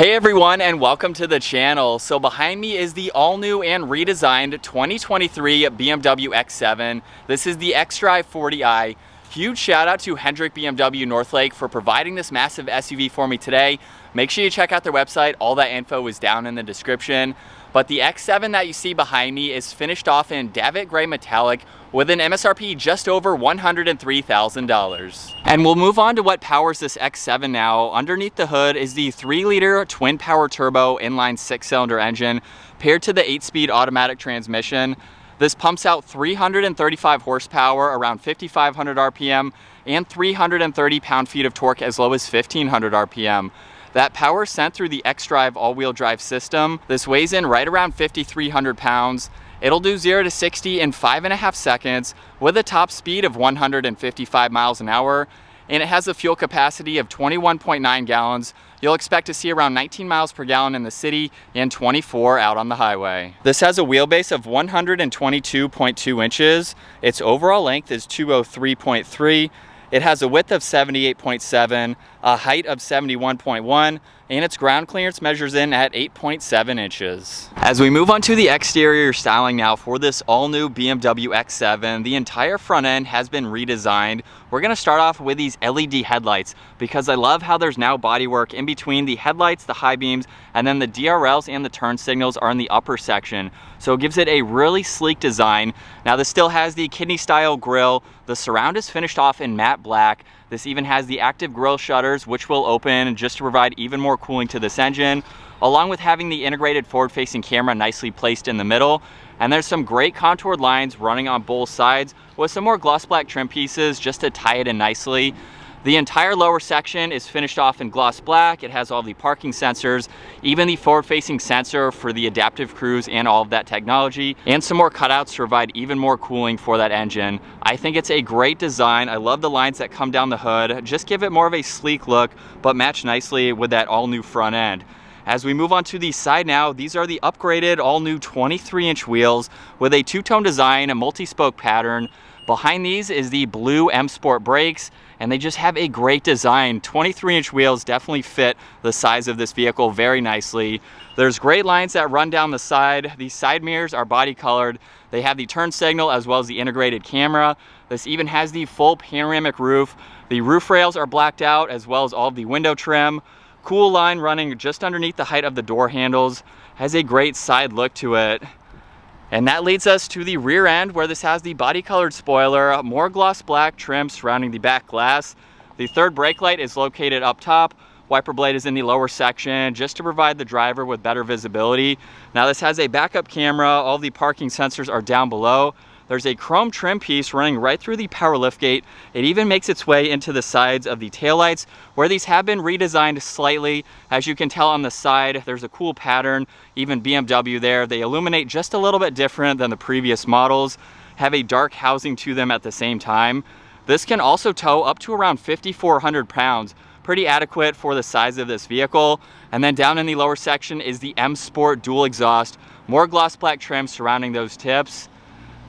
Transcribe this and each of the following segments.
Hey everyone, and welcome to the channel. So behind me is the all new and redesigned 2023 BMW X7. This is the xDrive40i. Huge shout out to Hendrick BMW Northlake for providing this massive SUV for me today. Make sure you check out their website. All that info is down in the description. But the X7 that you see behind me is finished off in Davitt Gray Metallic with an MSRP just over $103,000. And we'll move on to what powers this X7 now. Underneath the hood is the 3-liter twin power turbo inline 6-cylinder engine paired to the 8-speed automatic transmission. This pumps out 335 horsepower, around 5,500 RPM, and 330 pound-feet of torque as low as 1,500 RPM. That power is sent through the xDrive all-wheel drive system. This weighs in right around 5,300 pounds. It'll do 0 to 60 in 5.5 seconds with a top speed of 155 miles an hour, and it has a fuel capacity of 21.9 gallons. You'll expect to see around 19 miles per gallon in the city and 24 out on the highway. This has a wheelbase of 122.2 inches. Its overall length is 203.3. It has a width of 78.7, a height of 71.1, and its ground clearance measures in at 8.7 inches. As we move on to the exterior styling now for this all-new BMW X7, the entire front end has been redesigned. We're gonna start off with these LED headlights because I love how there's now bodywork in between the headlights, the high beams, and then the DRLs and the turn signals are in the upper section. So it gives it a really sleek design. Now this still has the kidney style grille. The surround is finished off in matte black. This even has the active grille shutters, which will open just to provide even more cooling to this engine, along with having the integrated forward-facing camera nicely placed in the middle. And there's some great contoured lines running on both sides with some more gloss black trim pieces just to tie it in nicely. The entire lower section is finished off in gloss black. It has all the parking sensors, even the forward-facing sensor for the adaptive cruise and all of that technology, and some more cutouts to provide even more cooling for that engine. I think it's a great design. I love the lines that come down the hood. Just give it more of a sleek look, but match nicely with that all-new front end. As we move on to the side now, these are the upgraded all-new 23-inch wheels with a two-tone design, a multi-spoke pattern. Behind these is the blue M Sport brakes, and they just have a great design. 23-inch wheels definitely fit the size of this vehicle very nicely. There's great lines that run down the side. These side mirrors are body colored. They have the turn signal as well as the integrated camera. This even has the full panoramic roof. The roof rails are blacked out as well as all of the window trim. Cool line running just underneath the height of the door handles. Has a great side look to it. And that leads us to the rear end, where this has the body colored spoiler, more gloss black trim surrounding the back glass. The third brake light is located up top. Wiper blade is in the lower section just to provide the driver with better visibility. Now this has a backup camera. All the parking sensors are down below. There's a chrome trim piece running right through the power liftgate. It even makes its way into the sides of the taillights, where these have been redesigned slightly. As you can tell on the side, there's a cool pattern, even BMW there. They illuminate just a little bit different than the previous models, have a dark housing to them at the same time. This can also tow up to around 5,400 pounds. Pretty adequate for the size of this vehicle. And then down in the lower section is the M Sport dual exhaust, more gloss black trim surrounding those tips.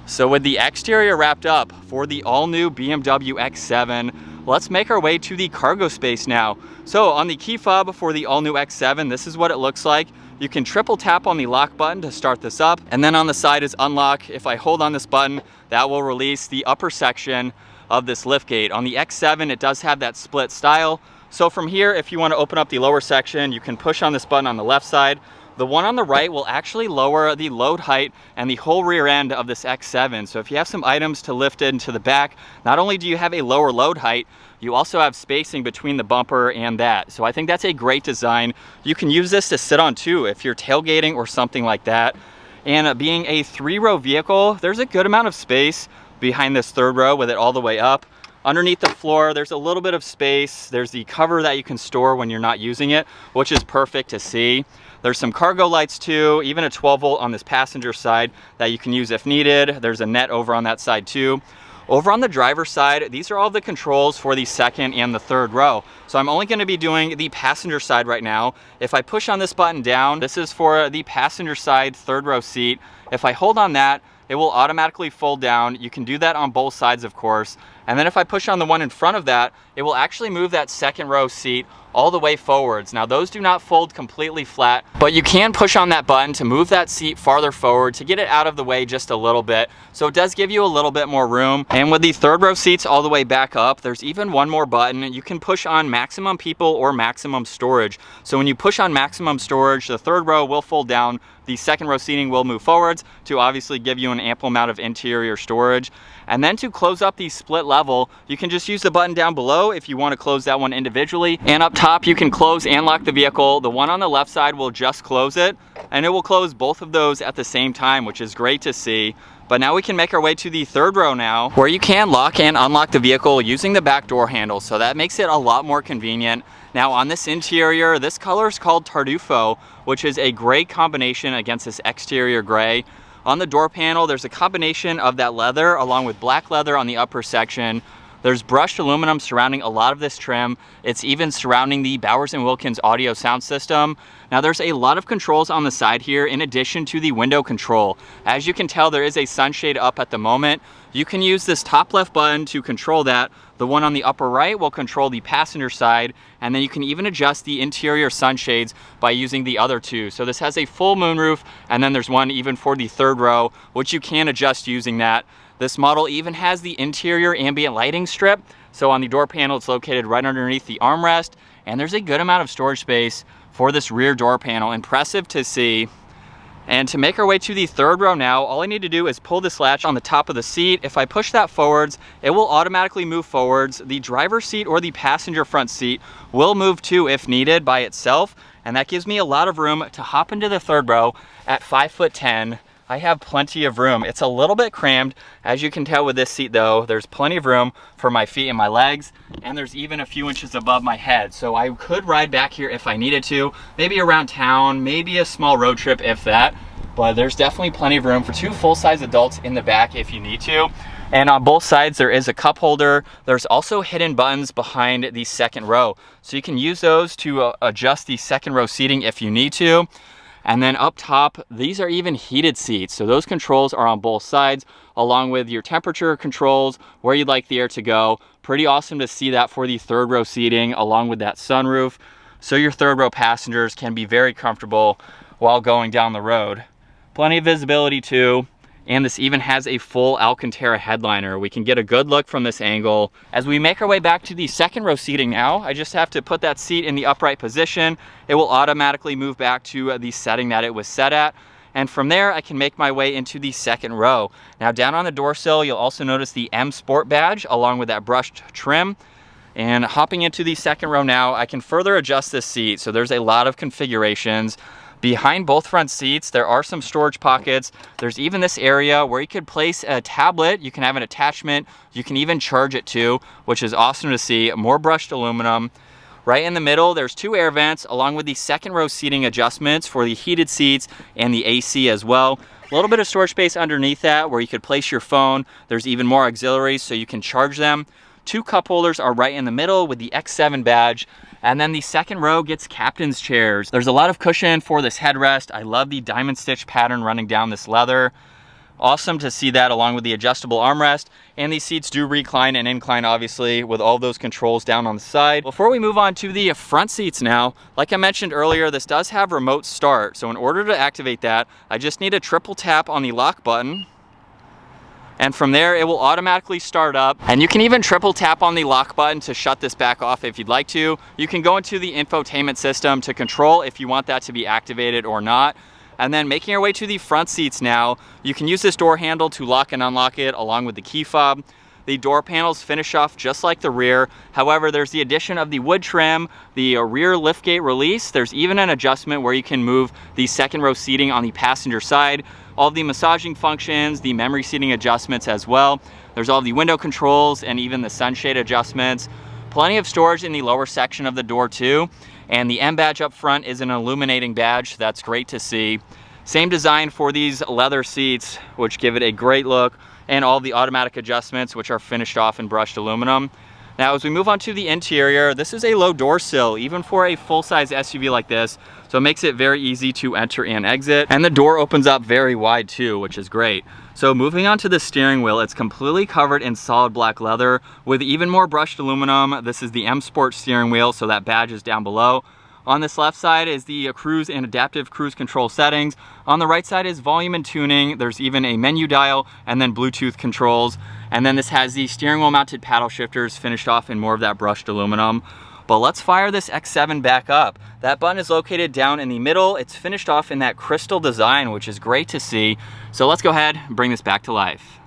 So with the exterior wrapped up for the all-new BMW X7, let's make our way to the cargo space now. So on the key fob for the all-new X7, this is what it looks like. You can triple tap on the lock button to start this up, and then on the side is unlock. If I hold on this button, that will release the upper section of this liftgate. On the X7, it does have that split style. So from here, if you want to open up the lower section, you can push on this button on the left side. The one on the right will actually lower the load height and the whole rear end of this X7. So if you have some items to lift into the back, not only do you have a lower load height, you also have spacing between the bumper and that. So I think that's a great design. You can use this to sit on too if you're tailgating or something like that. And being a 3-row vehicle, there's a good amount of space behind this third row with it all the way up. Underneath the floor, there's a little bit of space. There's the cover that you can store when you're not using it, which is perfect to see. There's some cargo lights too, even a 12 volt on this passenger side that you can use if needed. There's a net over on that side too. Over on the driver's side, these are all the controls for the second and the third row. So I'm only gonna be doing the passenger side right now. If I push on this button down, this is for the passenger side third row seat. If I hold on that, it will automatically fold down. You can do that on both sides, of course. And then if I push on the one in front of that, it will actually move that second row seat all the way forwards. Now those do not fold completely flat, but you can push on that button to move that seat farther forward to get it out of the way just a little bit. So it does give you a little bit more room. And with the third row seats all the way back up, there's even one more button. You can push on maximum people or maximum storage. So when you push on maximum storage, the third row will fold down. The second row seating will move forwards to obviously give you an ample amount of interior storage. And then to close up the split level, you can just use the button down below if you want to close that one individually. And up top, you can close and lock the vehicle. The one on the left side will just close it, and it will close both of those at the same time, which is great to see. But now we can make our way to the third row now, where you can lock and unlock the vehicle using the back door handle. So that makes it a lot more convenient. Now on this interior, this color is called Tartufo, which is a gray combination against this exterior gray. On the door panel, there's a combination of that leather along with black leather on the upper section. There's brushed aluminum surrounding a lot of this trim. It's even surrounding the Bowers & Wilkins audio sound system. Now there's a lot of controls on the side here in addition to the window control. As you can tell, there is a sunshade up at the moment. You can use this top left button to control that. The one on the upper right will control the passenger side, and then you can even adjust the interior sunshades by using the other two. So this has a full moonroof, and then there's one even for the third row, which you can adjust using that. This model even has the interior ambient lighting strip. So on the door panel, it's located right underneath the armrest, and there's a good amount of storage space for this rear door panel. Impressive to see. And to make our way to the third row now, all I need to do is pull this latch on the top of the seat. If I push that forwards, it will automatically move forwards. The driver's seat or the passenger front seat will move too if needed by itself. And that gives me a lot of room to hop into the third row at 5'10". I have plenty of room. It's a little bit crammed. As you can tell with this seat though, there's plenty of room for my feet and my legs, and there's even a few inches above my head. So I could ride back here if I needed to, maybe around town, maybe a small road trip if that, but there's definitely plenty of room for two full-size adults in the back if you need to. And on both sides, there is a cup holder. There's also hidden buttons behind the second row. So you can use those to adjust the second row seating if you need to. And then up top, these are even heated seats. So those controls are on both sides, along with your temperature controls, where you'd like the air to go. Pretty awesome to see that for the third row seating, along with that sunroof. So your third row passengers can be very comfortable while going down the road. Plenty of visibility too. And this even has a full Alcantara headliner. We can get a good look from this angle. As we make our way back to the second row seating now, I just have to put that seat in the upright position. It will automatically move back to the setting that it was set at. And from there, I can make my way into the second row. Now down on the door sill, you'll also notice the M Sport badge along with that brushed trim. And hopping into the second row now, I can further adjust this seat. So there's a lot of configurations. Behind both front seats, there are some storage pockets. There's even this area where you could place a tablet. You can have an attachment. You can even charge it too, which is awesome to see. More brushed aluminum. Right in the middle, there's two air vents along with the second row seating adjustments for the heated seats and the AC as well. A little bit of storage space underneath that where you could place your phone. There's even more auxiliaries so you can charge them. Two cup holders are right in the middle with the X7 badge. And then the second row gets captain's chairs. There's a lot of cushion for this headrest. I love the diamond stitch pattern running down this leather. Awesome to see that along with the adjustable armrest. And these seats do recline and incline, obviously, with all those controls down on the side. Before we move on to the front seats now, like I mentioned earlier, this does have remote start. So in order to activate that, I just need a triple tap on the lock button. And from there, it will automatically start up. And you can even triple tap on the lock button to shut this back off if you'd like to. You can go into the infotainment system to control if you want that to be activated or not. And then making our way to the front seats now, you can use this door handle to lock and unlock it along with the key fob. The door panels finish off just like the rear. However, there's the addition of the wood trim, the rear liftgate release. There's even an adjustment where you can move the second row seating on the passenger side. All the massaging functions, the memory seating adjustments as well. There's all the window controls and even the sunshade adjustments. Plenty of storage in the lower section of the door too. And the M badge up front is an illuminating badge. That's great to see. Same design for these leather seats, which give it a great look, and all the automatic adjustments, which are finished off in brushed aluminum. Now, as we move on to the interior, this is a low door sill, even for a full-size SUV like this. So it makes it very easy to enter and exit. And the door opens up very wide too, which is great. So moving on to the steering wheel, it's completely covered in solid black leather with even more brushed aluminum. This is the M Sport steering wheel, so that badge is down below. On this left side is the cruise and adaptive cruise control settings. On the right side is volume and tuning. There's even a menu dial and then Bluetooth controls. And then this has the steering wheel mounted paddle shifters finished off in more of that brushed aluminum. But let's fire this X7 back up. That button is located down in the middle. It's finished off in that crystal design, which is great to see. So let's go ahead and bring this back to life.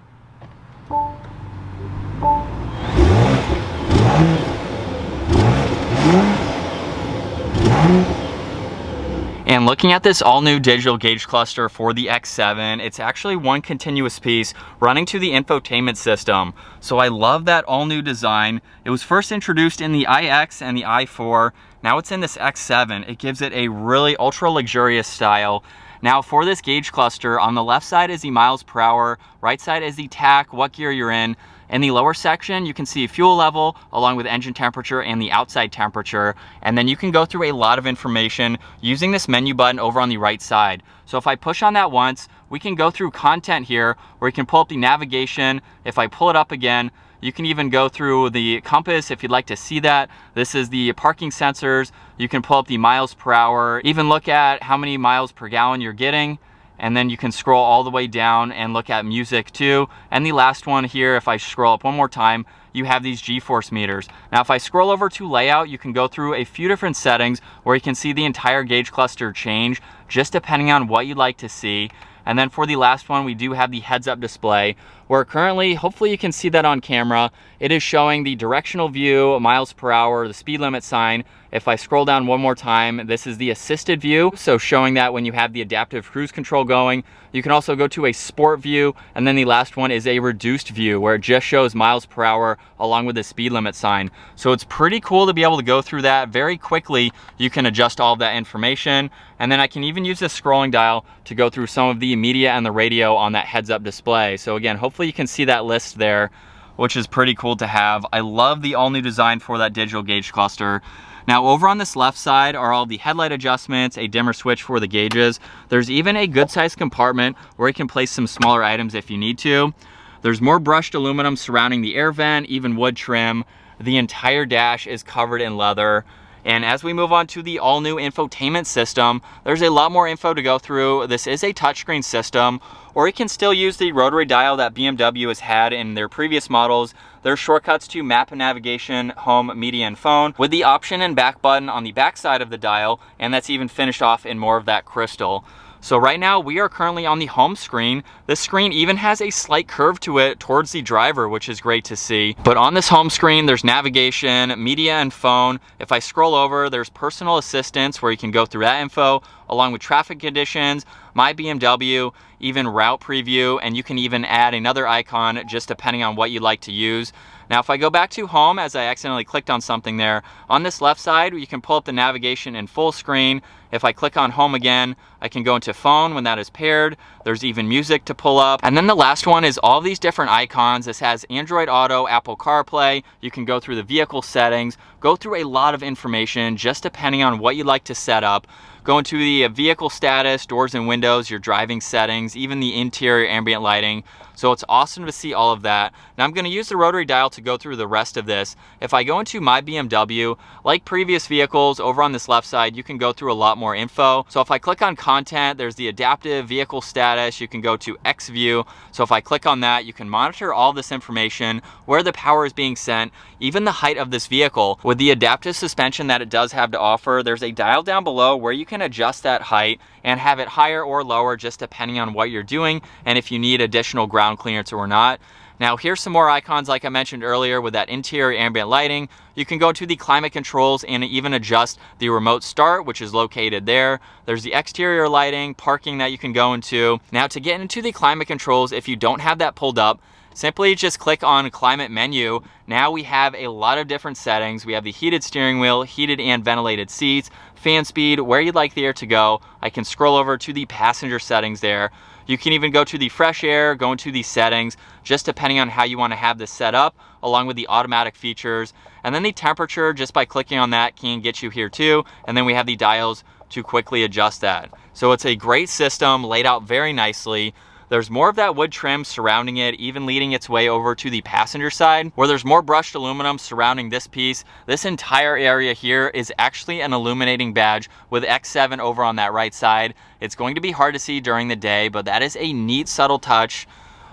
And looking at this all new digital gauge cluster for the X7, it's actually one continuous piece running to the infotainment system. So I love that all new design. It was first introduced in the iX and the i4. Now it's in this X7. It gives it a really ultra luxurious style. Now for this gauge cluster, on the left side is the miles per hour, right side is the tach, what gear you're in. In the lower section, you can see fuel level along with engine temperature and the outside temperature. And then you can go through a lot of information using this menu button over on the right side. So if I push on that once, we can go through content here where you can pull up the navigation. If I pull it up again, you can even go through the compass if you'd like to see that. This is the parking sensors. You can pull up the miles per hour, even look at how many miles per gallon you're getting. And then you can scroll all the way down and look at music too. And the last one here, if I scroll up one more time, you have these G-force meters. Now, if I scroll over to layout, you can go through a few different settings where you can see the entire gauge cluster change, just depending on what you'd like to see. And then for the last one, we do have the heads-up display, where currently, hopefully you can see that on camera, it is showing the directional view, miles per hour, the speed limit sign. If I scroll down one more time, this is the assisted view, so showing that when you have the adaptive cruise control going. You can also go to a sport view, and then the last one is a reduced view, where it just shows miles per hour along with the speed limit sign. So it's pretty cool to be able to go through that very quickly. You can adjust all of that information, and then I can even use this scrolling dial to go through some of the media and the radio on that heads-up display. So again, hopefully you can see that list there, which is pretty cool to have. I love the all-new design for that digital gauge cluster. Now over on this left side are all the headlight adjustments, a dimmer switch for the gauges. There's even a good sized compartment where you can place some smaller items if you need to. There's more brushed aluminum surrounding the air vent, even wood trim. The entire dash is covered in leather. And as we move on to the all new infotainment system, there's a lot more info to go through. This is a touchscreen system, or you can still use the rotary dial that BMW has had in their previous models. There's shortcuts to map and navigation, home, media, and phone, with the option and back button on the back side of the dial, and that's even finished off in more of that crystal. So right now we are currently on the home screen. This screen even has a slight curve to it towards the driver, which is great to see. But on this home screen, there's navigation, media, and phone. If I scroll over, there's personal assistance where you can go through that info, along with traffic conditions, my BMW, even route preview, and you can even add another icon just depending on what you like to use. Now, if I go back to home, as I accidentally clicked on something there, on this left side, you can pull up the navigation in full screen. If I click on home again, I can go into phone when that is paired. There's even music to pull up. And then the last one is all these different icons. This has Android Auto, Apple CarPlay. You can go through the vehicle settings, go through a lot of information just depending on what you'd like to set up. Go into the vehicle status, doors and windows, your driving settings, even the interior ambient lighting. So it's awesome to see all of that. Now I'm going to use the rotary dial to go through the rest of this. If I go into my BMW, like previous vehicles, over on this left side, you can go through a lot more info. So if I click on content, there's the adaptive vehicle status. You can go to X view. So if I click on that, you can monitor all this information, where the power is being sent, even the height of this vehicle. With the adaptive suspension that it does have to offer, there's a dial down below where you can adjust that height and have it higher or lower just depending on what you're doing and if you need additional ground clearance or not. Now here's some more icons like I mentioned earlier with that interior ambient lighting. You can go to the climate controls and even adjust the remote start, which is located there. There's the exterior lighting, parking that you can go into. Now to get into the climate controls, if you don't have that pulled up, simply just click on climate menu. Now we have a lot of different settings. We have the heated steering wheel, heated and ventilated seats, fan speed, where you'd like the air to go. I can scroll over to the passenger settings there. You can even go to the fresh air, go into the settings, just depending on how you want to have this set up, along with the automatic features. And then the temperature, just by clicking on that, can get you here too. And then we have the dials to quickly adjust that. So it's a great system, laid out very nicely. There's more of that wood trim surrounding it, even leading its way over to the passenger side, where there's more brushed aluminum surrounding this piece. This entire area here is actually an illuminating badge with X7 over on that right side. It's going to be hard to see during the day, but that is a neat, subtle touch.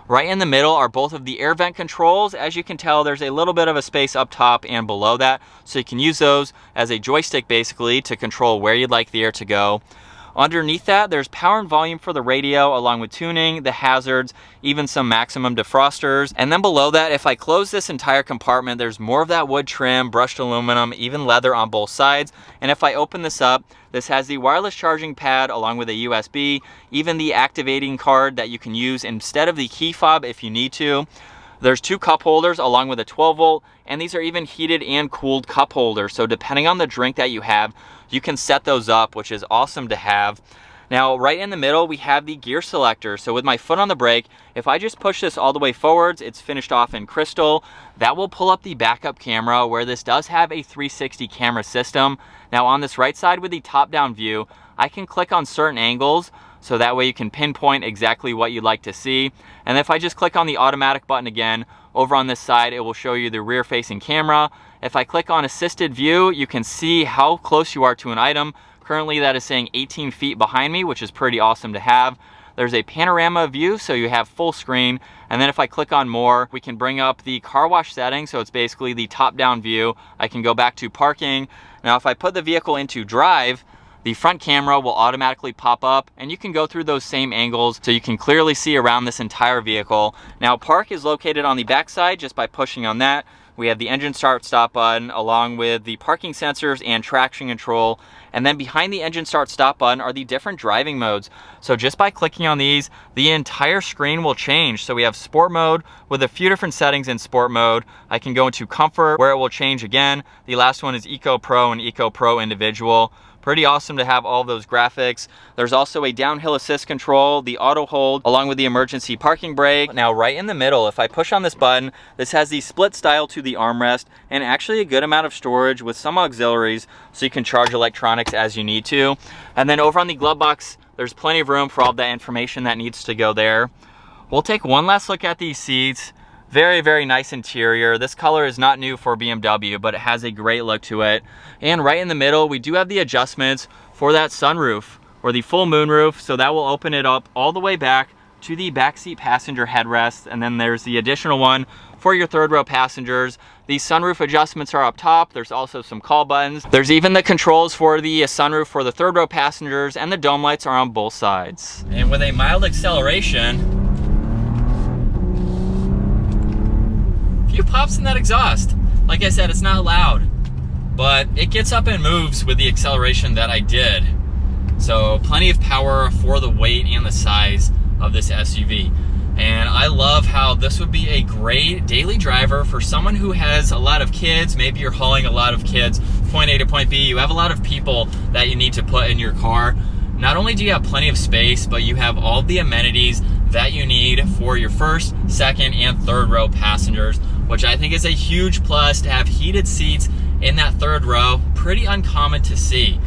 Right in the middle are both of the air vent controls. As you can tell, there's a little bit of a space up top and below that, so you can use those as a joystick basically to control where you'd like the air to go. Underneath that, there's power and volume for the radio, along with tuning, the hazards, even some maximum defrosters. And then below that, if I close this entire compartment, there's more of that wood trim, brushed aluminum, even leather on both sides. And if I open this up, this has the wireless charging pad along with a USB, even the activating card that you can use instead of the key fob if you need to. There's 2 cup holders along with a 12 volt, and these are even heated and cooled cup holders. So depending on the drink that you have, you can set those up, which is awesome to have. Now, right in the middle, we have the gear selector. So with my foot on the brake, if I just push this all the way forwards, it's finished off in crystal. That will pull up the backup camera, where this does have a 360 camera system. Now on this right side with the top-down view, I can click on certain angles, so that way you can pinpoint exactly what you'd like to see. And if I just click on the automatic button again, over on this side, it will show you the rear-facing camera. If I click on assisted view, you can see how close you are to an item. Currently that is saying 18 feet behind me, which is pretty awesome to have. There's a panorama view, so you have full screen. And then if I click on more, we can bring up the car wash setting. So it's basically the top-down view. I can go back to parking. Now if I put the vehicle into drive, the front camera will automatically pop up, and you can go through those same angles so you can clearly see around this entire vehicle. Now park is located on the back side just by pushing on that. We have the engine start stop button along with the parking sensors and traction control. And then behind the engine start stop button are the different driving modes. So just by clicking on these, the entire screen will change. So we have sport mode with a few different settings in sport mode. I can go into comfort, where it will change again. The last one is Eco Pro and Eco Pro Individual. Pretty awesome to have all those graphics. There's also a downhill assist control, the auto hold, along with the emergency parking brake. Now right in the middle, if I push on this button, this has the split style to the armrest, and actually a good amount of storage with some auxiliaries, so you can charge electronics as you need to. And then over on the glove box, there's plenty of room for all that information that needs to go there. We'll take one last look at these seats. Very, very nice interior. This color is not new for BMW, but it has a great look to it. And right in the middle, we do have the adjustments for that sunroof, or the full moonroof. So that will open it up all the way back to the backseat passenger headrest. And then there's the additional one for your third row passengers. The sunroof adjustments are up top. There's also some call buttons. There's even the controls for the sunroof for the third row passengers, and the dome lights are on both sides. And with a mild acceleration, few pops in that exhaust. Like I said, it's not loud, but it gets up and moves with the acceleration that I did. So plenty of power for the weight and the size of this SUV. And I love how this would be a great daily driver for someone who has a lot of kids. Maybe you're hauling a lot of kids, point A to point B. You have a lot of people that you need to put in your car. Not only do you have plenty of space, but you have all the amenities that you need for your first, second, and third row passengers, which I think is a huge plus. To have heated seats in that third row, pretty uncommon to see.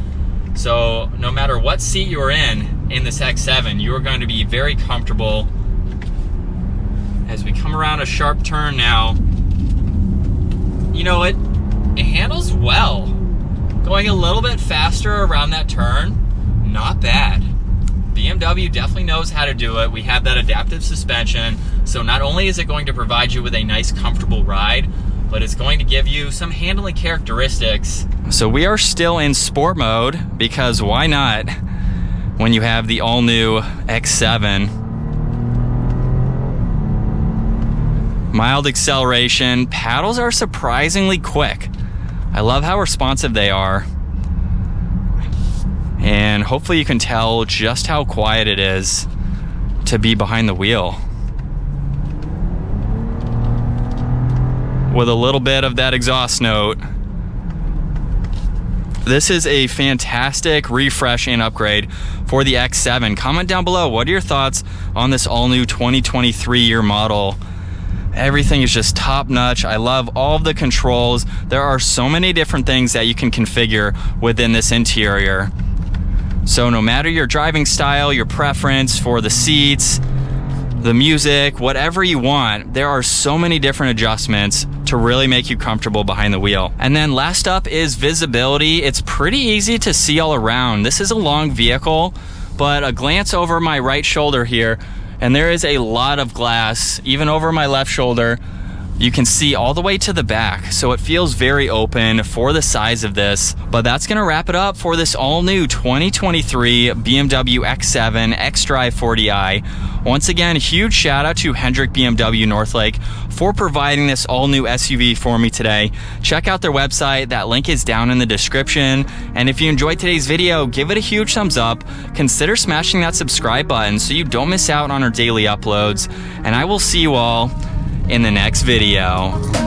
So no matter what seat you're in this X7, you are going to be very comfortable. As we come around a sharp turn now, you know, it handles well. Going a little bit faster around that turn, not bad. BMW definitely knows how to do it. We have that adaptive suspension, so not only is it going to provide you with a nice, comfortable ride, but it's going to give you some handling characteristics. So we are still in sport mode, because why not when you have the all-new X7. Mild acceleration, paddles are surprisingly quick. I love how responsive they are. And hopefully you can tell just how quiet it is to be behind the wheel. with a little bit of that exhaust note. This is a fantastic refresh and upgrade for the X7. Comment down below, what are your thoughts on this all new 2023 year model? Everything is just top notch. I love all of the controls. There are so many different things that you can configure within this interior. So no matter your driving style, your preference for the seats, the music, whatever you want, there are so many different adjustments to really make you comfortable behind the wheel. And then last up is visibility. It's pretty easy to see all around. This is a long vehicle, but a glance over my right shoulder here, and there is a lot of glass, even over my left shoulder. You can see all the way to the back, so it feels very open for the size of this. But that's gonna wrap it up for this all new 2023 BMW X7 xDrive40i. Once again, huge shout out to Hendrick BMW Northlake for providing this all new SUV for me today. Check out their website, that link is down in the description. And if you enjoyed today's video, give it a huge thumbs up. Consider smashing that subscribe button so you don't miss out on our daily uploads. And I will see you all in the next video.